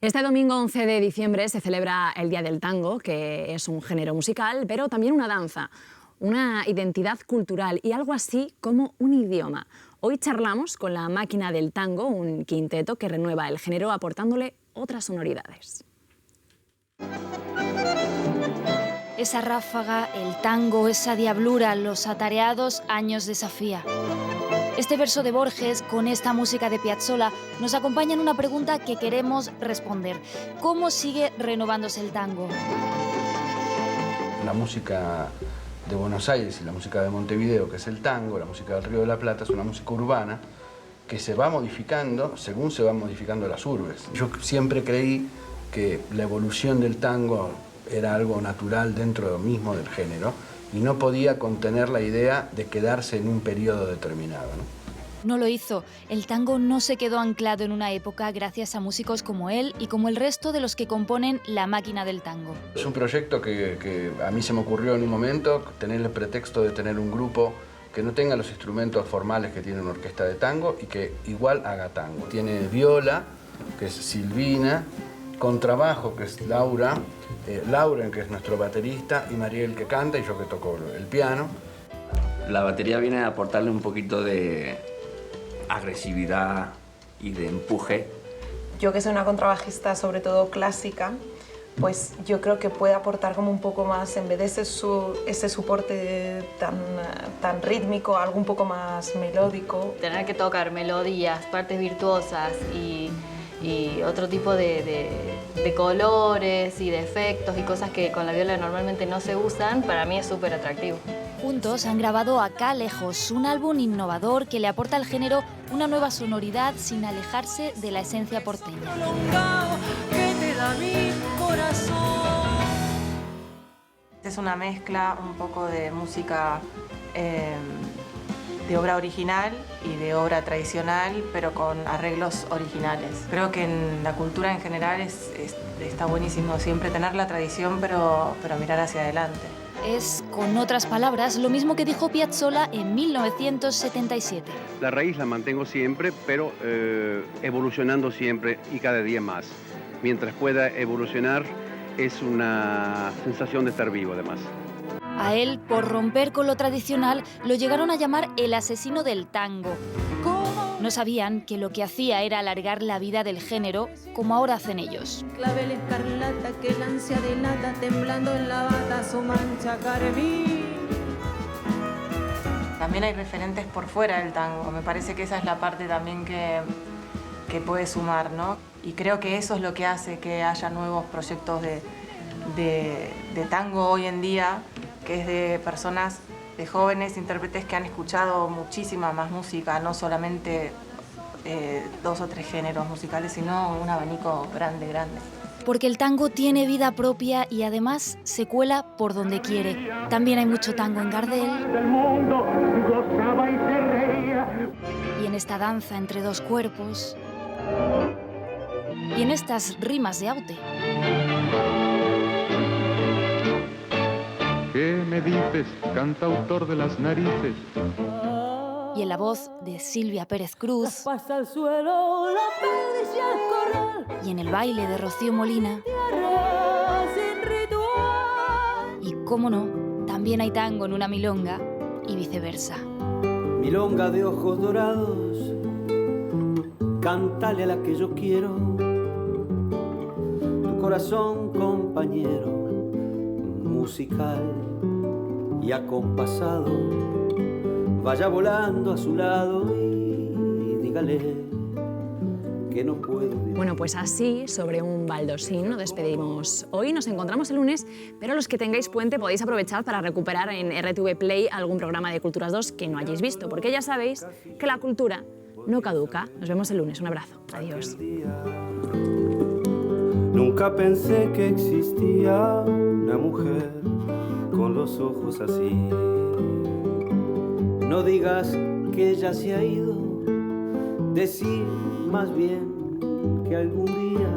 Este domingo 11 de diciembre se celebra el Día del Tango, que es un género musical, pero también una danza, una identidad cultural y algo así como un idioma. Hoy charlamos con La Máquina del Tango, un quinteto que renueva el género aportándole otras sonoridades. Esa ráfaga, el tango, esa diablura, los atareados años de Safía. Este verso de Borges, con esta música de Piazzolla, nos acompaña en una pregunta que queremos responder. ¿Cómo sigue renovándose el tango? La música de Buenos Aires y la música de Montevideo, que es el tango, la música del Río de la Plata, es una música urbana que se va modificando según se van modificando las urbes. Yo siempre creí que la evolución del tango era algo natural dentro mismo del género y no podía contener la idea de quedarse en un periodo determinado, ¿no? No lo hizo. El tango no se quedó anclado en una época gracias a músicos como él y como el resto de los que componen La Máquina del Tango. Es un proyecto que a mí se me ocurrió en un momento, tener el pretexto de tener un grupo que no tenga los instrumentos formales que tiene una orquesta de tango y que igual haga tango. Tiene viola, que es Silvina, contrabajo, que es Laura, Lauren, que es nuestro baterista, y Mariel, que canta, y yo que toco el piano. La batería viene a aportarle un poquito de agresividad y de empuje. Yo, que soy una contrabajista sobre todo clásica, pues yo creo que puede aportar como un poco más, en vez de ese soporte tan rítmico, algo un poco más melódico. Tener que tocar melodías, partes virtuosas y otro tipo de colores y de efectos y cosas que con la viola normalmente no se usan, para mí es súper atractivo. Juntos han grabado Acá Lejos, un álbum innovador que le aporta al género una nueva sonoridad sin alejarse de la esencia porteña. Es una mezcla un poco de música de obra original y de obra tradicional, pero con arreglos originales. Creo que en la cultura en general está buenísimo siempre tener la tradición, pero mirar hacia adelante. Es, con otras palabras, lo mismo que dijo Piazzolla en 1977. La raíz la mantengo siempre, pero evolucionando siempre y cada día más. Mientras pueda evolucionar, es una sensación de estar vivo, además. A él, por romper con lo tradicional, lo llegaron a llamar el asesino del tango. No sabían que lo que hacía era alargar la vida del género, como ahora hacen ellos. Clavel escarlata que la ansia delata, temblando en la bata su mancha carmín. También hay referentes por fuera del tango. Me parece que esa es la parte también que puede sumar, ¿no? Y creo que eso es lo que hace que haya nuevos proyectos de tango hoy en día, que es de personas, de jóvenes intérpretes que han escuchado muchísima más música, no solamente 2 o 3 géneros musicales, sino un abanico grande. Porque el tango tiene vida propia y además se cuela por donde quiere. También hay mucho tango en Gardel y en esta danza entre dos cuerpos y en estas rimas de Aute. ¿Qué me dices, cantautor de las narices? Y en la voz de Silvia Pérez Cruz. Pasa al suelo, la perdicia al corral. Y en el baile de Rocío Molina. Sin ritual. Y cómo no, también hay tango en una milonga y viceversa. Milonga de ojos dorados, cántale a la que yo quiero. Tu corazón, compañero musical y acompasado, vaya volando a su lado y dígale que no puedo vivir. Bueno, pues así, sobre un baldosín, nos despedimos hoy. Nos encontramos el lunes, pero los que tengáis puente podéis aprovechar para recuperar en RTV Play algún programa de Culturas 2 que no hayáis visto, porque ya sabéis que la cultura no caduca. Nos vemos el lunes. Un abrazo. Adiós. Nunca pensé que existía una mujer con los ojos así. No digas que ella se ha ido, decir más bien que algún día